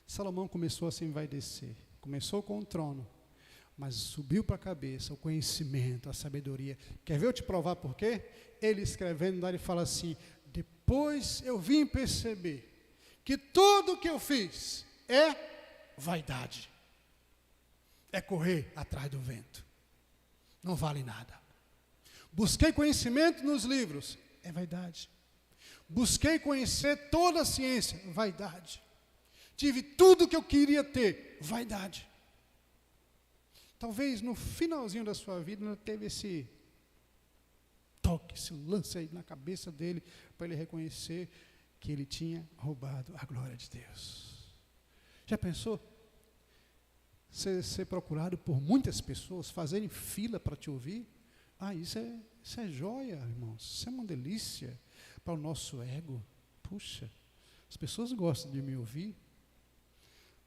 Salomão começou a se envaidecer. Começou com o trono, mas subiu para a cabeça o conhecimento, a sabedoria. Quer ver eu te provar por quê? Ele escrevendo lá, ele fala assim, depois eu vim perceber que tudo que eu fiz é vaidade. É correr atrás do vento. Não vale nada. Busquei conhecimento nos livros, é vaidade. Busquei conhecer toda a ciência, vaidade. Tive tudo que eu queria ter, vaidade. Talvez no finalzinho da sua vida não teve esse toque, esse lance aí na cabeça dele, para ele reconhecer que ele tinha roubado a glória de Deus. Já pensou? Ser procurado por muitas pessoas, fazerem fila para te ouvir? Isso é joia, irmãos. Isso é uma delícia para o nosso ego. Puxa, as pessoas gostam de me ouvir.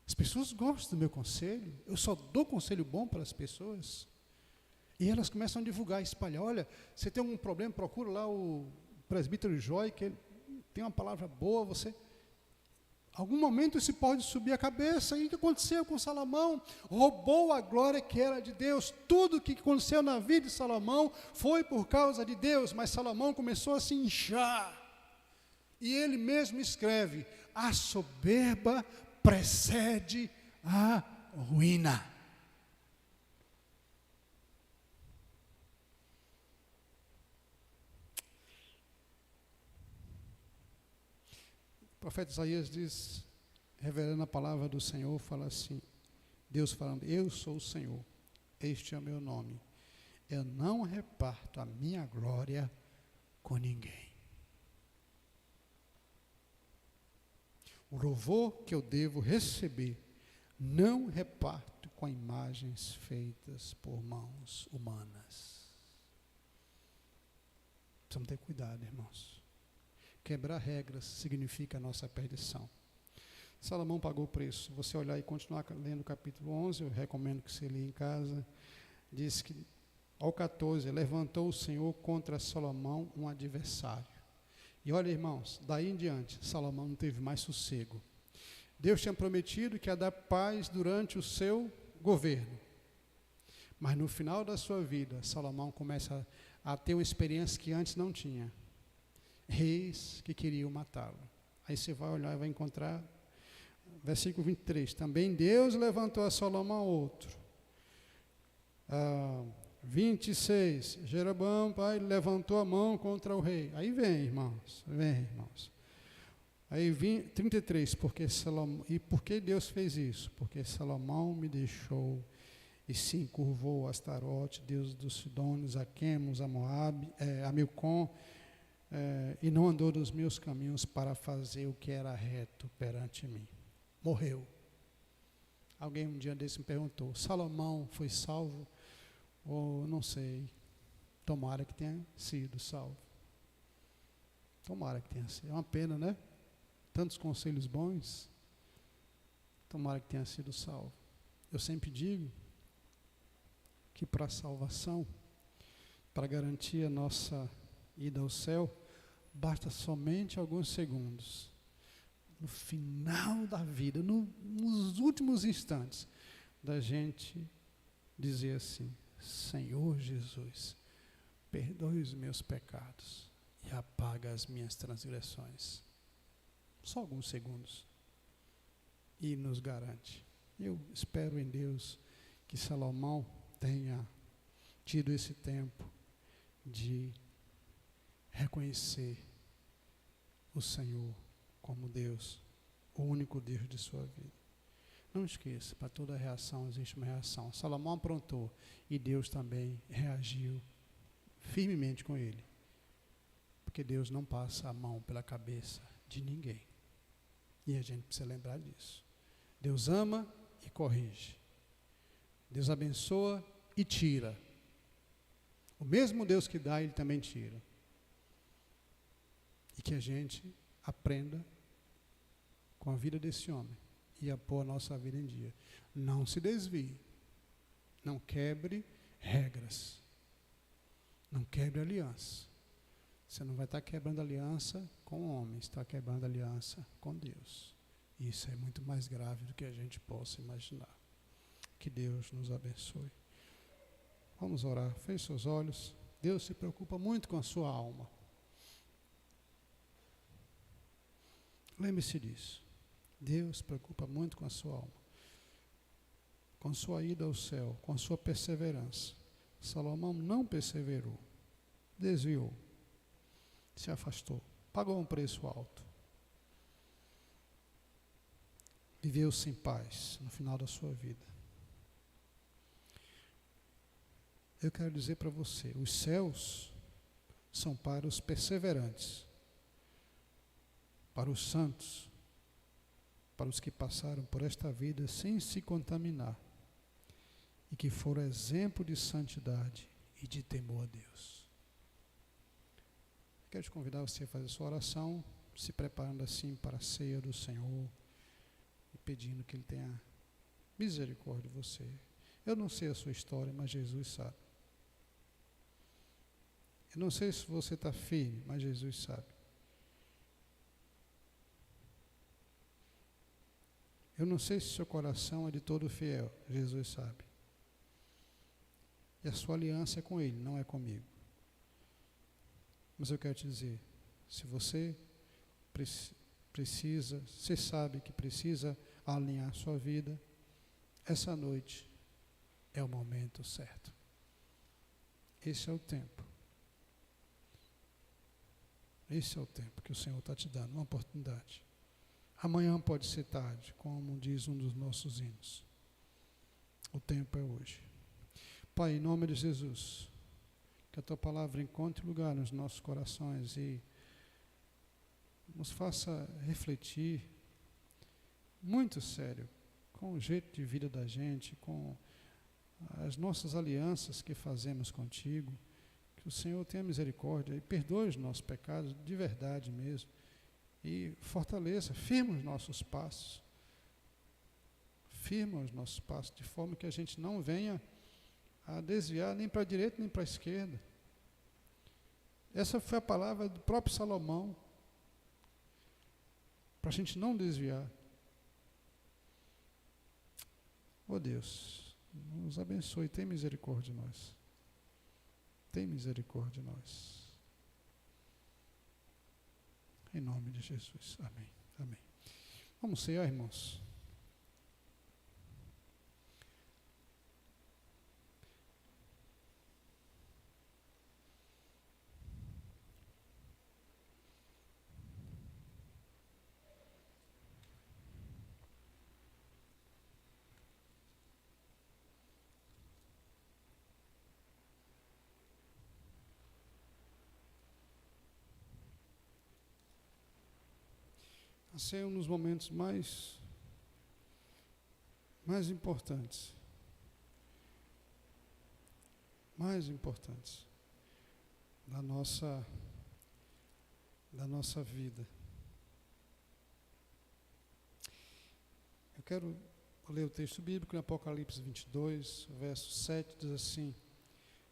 As pessoas gostam do meu conselho. Eu só dou conselho bom para as pessoas. E elas começam a divulgar, espalhar. Olha, você tem algum problema, procura lá o presbítero Joy, que ele tem uma palavra boa, você... Algum momento isso pode subir a cabeça. E o que aconteceu com Salomão? Roubou a glória que era de Deus. Tudo o que aconteceu na vida de Salomão foi por causa de Deus. Mas Salomão começou a se inchar. E ele mesmo escreve, a soberba precede a ruína. O profeta Isaías diz, revelando a palavra do Senhor, fala assim, Deus falando, eu sou o Senhor, este é o meu nome, eu não reparto a minha glória com ninguém. O louvor que eu devo receber Não reparto com imagens feitas por mãos humanas. Precisamos ter cuidado, irmãos. Quebrar regras significa a nossa perdição. Salomão pagou o preço. Você olhar e continuar lendo o capítulo 11, eu recomendo que você leia em casa. Diz que, ao 14, levantou o Senhor contra Salomão um adversário. E olha, irmãos, daí em diante, Salomão não teve mais sossego. Deus tinha prometido que ia dar paz durante o seu governo. Mas no final da sua vida, Salomão começa a ter uma experiência que antes não tinha. Reis que queriam matá-lo. Aí você vai olhar e vai encontrar, versículo 23, também Deus levantou a Salomão outro. 26, Jeroboão, pai, levantou a mão contra o rei. Aí vem, irmãos. Aí 33, e por que Deus fez isso? Porque Salomão me deixou e se encurvou a Astarote, Deus dos Sidônios, a Quemos, a Moabe, a Milcom, e não andou nos meus caminhos para fazer o que era reto perante mim. Morreu. Alguém um dia desse me perguntou, Salomão foi salvo? Ou não sei, tomara que tenha sido salvo. Tomara que tenha sido. É uma pena, né? Tantos conselhos bons, tomara que tenha sido salvo. Eu sempre digo que para a salvação, para garantir a nossa ida ao céu, basta somente alguns segundos. No final da vida, nos últimos instantes, da gente dizer assim, Senhor Jesus, perdoe os meus pecados e apaga as minhas transgressões. Só alguns segundos. E nos garante. Eu espero em Deus que Salomão tenha tido esse tempo de reconhecer o Senhor como Deus, o único Deus de sua vida. Não esqueça, para toda reação existe uma reação. Salomão aprontou e Deus também reagiu firmemente com ele. Porque Deus não passa a mão pela cabeça de ninguém. E a gente precisa lembrar disso. Deus ama e corrige. Deus abençoa e tira. O mesmo Deus que dá, Ele também tira. E que a gente aprenda com a vida desse homem e a pôr a nossa vida em dia. Não se desvie. Não quebre regras. Não quebre aliança. Você não vai estar quebrando aliança com o homem, está quebrando aliança com Deus. Isso é muito mais grave do que a gente possa imaginar. Que Deus nos abençoe. Vamos orar. Feche seus olhos. Deus se preocupa muito com a sua alma. Lembre-se disso. Deus se preocupa muito com a sua alma. Com sua ida ao céu, com a sua perseverança. Salomão não perseverou. Desviou. Se afastou. Pagou um preço alto. Viveu sem paz no final da sua vida. Eu quero dizer para você, os céus são para os perseverantes, para os santos, para os que passaram por esta vida sem se contaminar e que foram exemplo de santidade e de temor a Deus. Quero te convidar você a fazer sua oração, se preparando assim para a ceia do Senhor e pedindo que Ele tenha misericórdia de você. Eu não sei a sua história, mas Jesus sabe. Eu não sei se você está firme, mas Jesus sabe. Eu não sei se seu coração é de todo fiel, Jesus sabe. E a sua aliança é com Ele, não é comigo. Mas eu quero te dizer, se você precisa, você sabe que precisa alinhar sua vida, essa noite é o momento certo. Esse é o tempo. Esse é o tempo que o Senhor está te dando, uma oportunidade. Amanhã pode ser tarde, como diz um dos nossos hinos. O tempo é hoje. Pai, em nome de Jesus, que a Tua palavra encontre lugar nos nossos corações e nos faça refletir muito sério com o jeito de vida da gente, com as nossas alianças que fazemos contigo. Que o Senhor tenha misericórdia e perdoe os nossos pecados de verdade mesmo. E fortaleça, firma os nossos passos. Firma os nossos passos, de forma que a gente não venha a desviar nem para a direita nem para a esquerda. Essa foi a palavra do próprio Salomão, para a gente não desviar. Oh Deus, nos abençoe, tem misericórdia de nós. Tem misericórdia de nós. Em nome de Jesus. Amém. Amém. Vamos cear, irmãos. Esse é um dos momentos mais importantes. Mais importantes da nossa vida. Eu quero ler o texto bíblico em Apocalipse 22, verso 7, diz assim: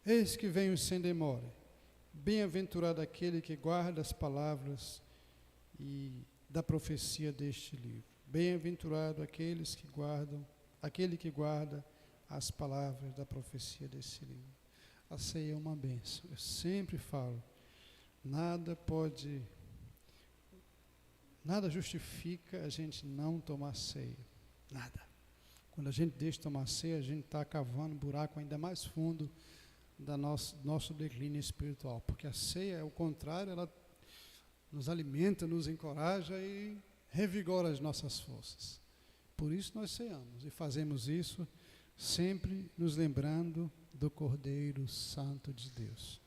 Eis que venho sem demora, bem-aventurado aquele que guarda as palavras da profecia deste livro. Bem-aventurado aquele que guarda as palavras da profecia desse livro. A ceia é uma bênção. Eu sempre falo, nada justifica a gente não tomar ceia. Nada. Quando a gente deixa de tomar ceia, a gente está cavando um buraco ainda mais fundo do nosso declínio espiritual. Porque a ceia é o contrário, ela nos alimenta, nos encoraja e revigora as nossas forças. Por isso nós ceamos e fazemos isso sempre nos lembrando do Cordeiro Santo de Deus.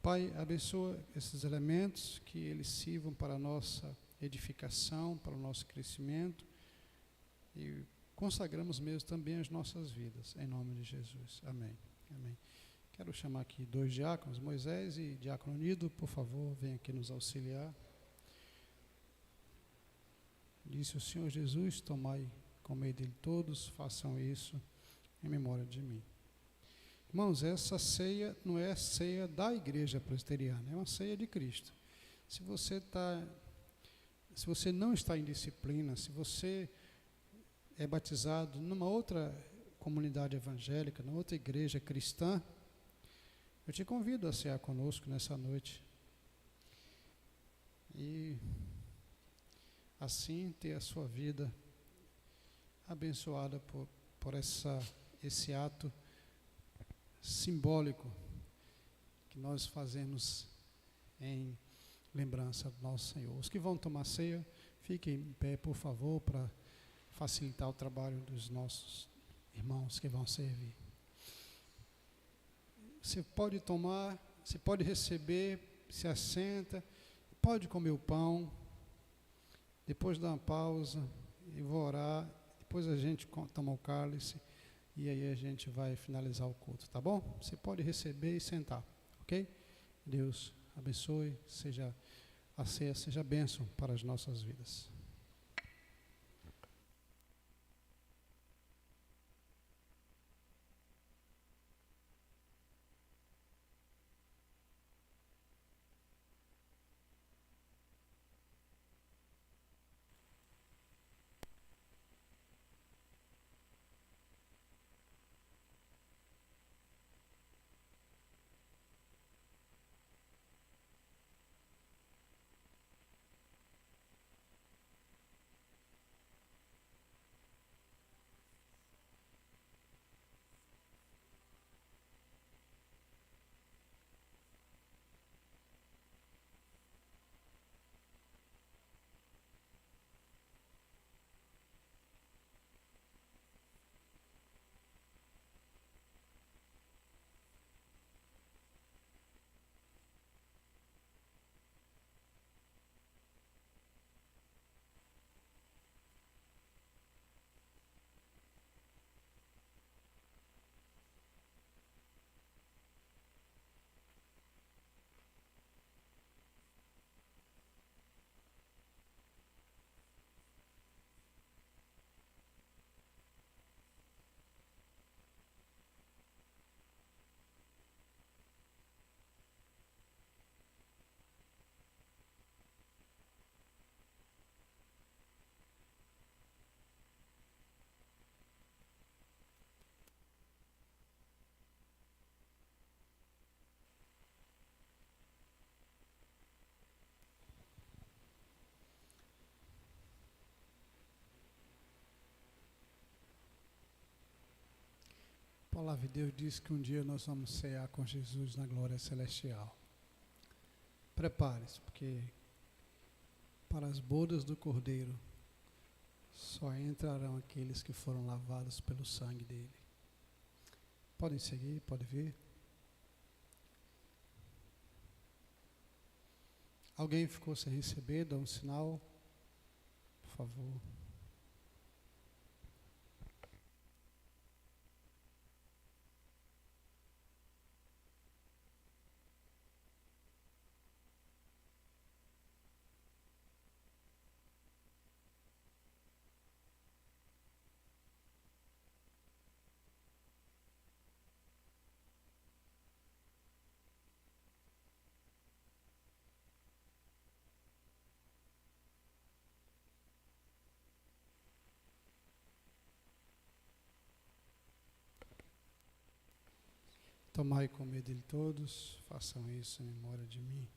Pai, abençoa esses elementos, que eles sirvam para a nossa edificação, para o nosso crescimento, e consagramos mesmo também as nossas vidas, em nome de Jesus. Amém. Amém. Quero chamar aqui 2 diáconos, Moisés e Diácono Nido, por favor, venham aqui nos auxiliar. Disse o Senhor Jesus: tomai, comei dele todos, façam isso em memória de mim. Irmãos, essa ceia não é a ceia da igreja presbiteriana, é uma ceia de Cristo. Se você não está em disciplina, se você é batizado numa outra comunidade evangélica, numa outra igreja cristã, eu te convido a cear conosco nessa noite. E assim ter a sua vida abençoada por esse ato simbólico que nós fazemos em lembrança do nosso Senhor. Os que vão tomar ceia, fiquem em pé, por favor, para facilitar o trabalho dos nossos irmãos que vão servir. Você pode tomar, você pode receber, se assenta, pode comer o pão, depois dá uma pausa e vou orar, depois a gente toma o cálice e aí a gente vai finalizar o culto, tá bom? Você pode receber e sentar, ok? Deus abençoe, a ceia seja bênção para as nossas vidas. palavra de Deus diz que um dia nós vamos cear com Jesus na glória celestial. Prepare-se, porque para as bodas do Cordeiro só entrarão aqueles que foram lavados pelo sangue dele. Podem seguir, pode vir. Alguém ficou sem receber? Dá um sinal, por favor. Tomai e comei dele todos, façam isso em memória de mim.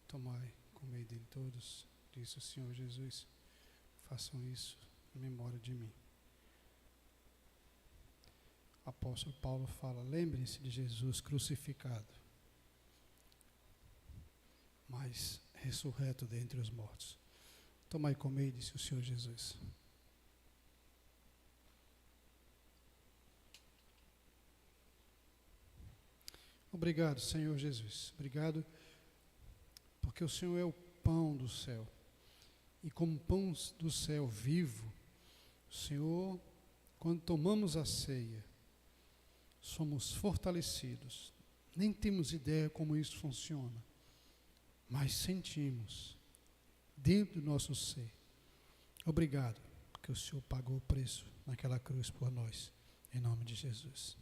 Tomai, comei dele todos, disse o Senhor Jesus, façam isso em memória de mim. O apóstolo Paulo fala, lembrem-se de Jesus crucificado, mas ressurreto dentre os mortos. Tomai e comei, disse o Senhor Jesus. Obrigado, Senhor Jesus. Obrigado, porque o Senhor é o pão do céu. E como pão do céu vivo, o Senhor, quando tomamos a ceia, somos fortalecidos. Nem temos ideia como isso funciona, mas sentimos dentro do nosso ser. Obrigado, porque o Senhor pagou o preço naquela cruz por nós, em nome de Jesus.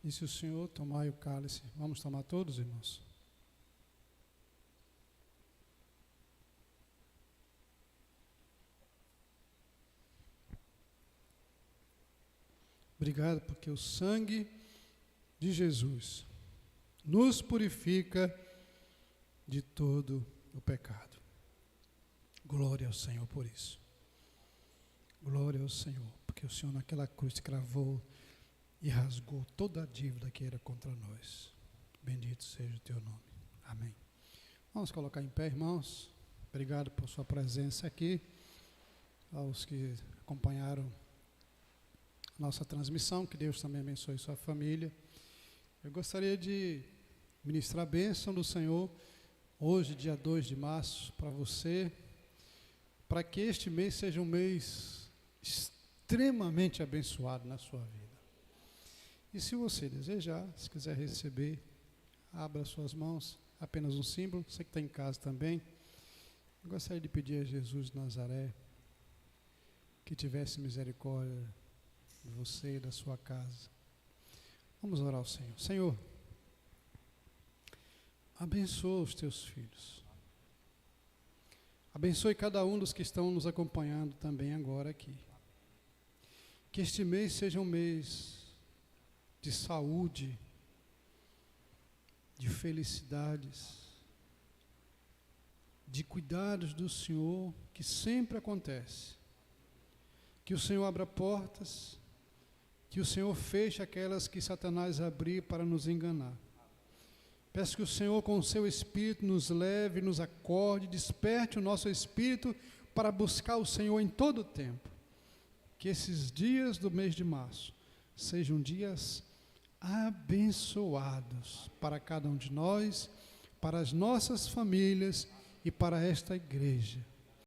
Disse o Senhor, tomai o cálice. Vamos tomar todos, irmãos? Obrigado, porque o sangue de Jesus nos purifica de todo o pecado. Glória ao Senhor por isso. Glória ao Senhor, porque o Senhor naquela cruz cravou e rasgou toda a dívida que era contra nós. Bendito seja o teu nome. Amém. Vamos colocar em pé, irmãos. Obrigado por sua presença aqui. Aos que acompanharam nossa transmissão, que Deus também abençoe sua família. Eu gostaria de ministrar a bênção do Senhor hoje, dia 2 de março, para você, para que este mês seja um mês extremamente abençoado na sua vida. E se você desejar, se quiser receber, abra suas mãos, apenas um símbolo, você que está em casa também. Eu gostaria de pedir a Jesus de Nazaré que tivesse misericórdia de você e da sua casa. Vamos orar ao Senhor. Senhor, abençoa os teus filhos. Abençoe cada um dos que estão nos acompanhando também agora aqui. Que este mês seja um mês de saúde, de felicidades, de cuidados do Senhor, que sempre acontece. Que o Senhor abra portas, que o Senhor feche aquelas que Satanás abrir para nos enganar. Peço que o Senhor, com o seu Espírito, nos leve, nos acorde, desperte o nosso espírito para buscar o Senhor em todo o tempo. Que esses dias do mês de março sejam dias abençoados para cada um de nós, para as nossas famílias e para esta igreja.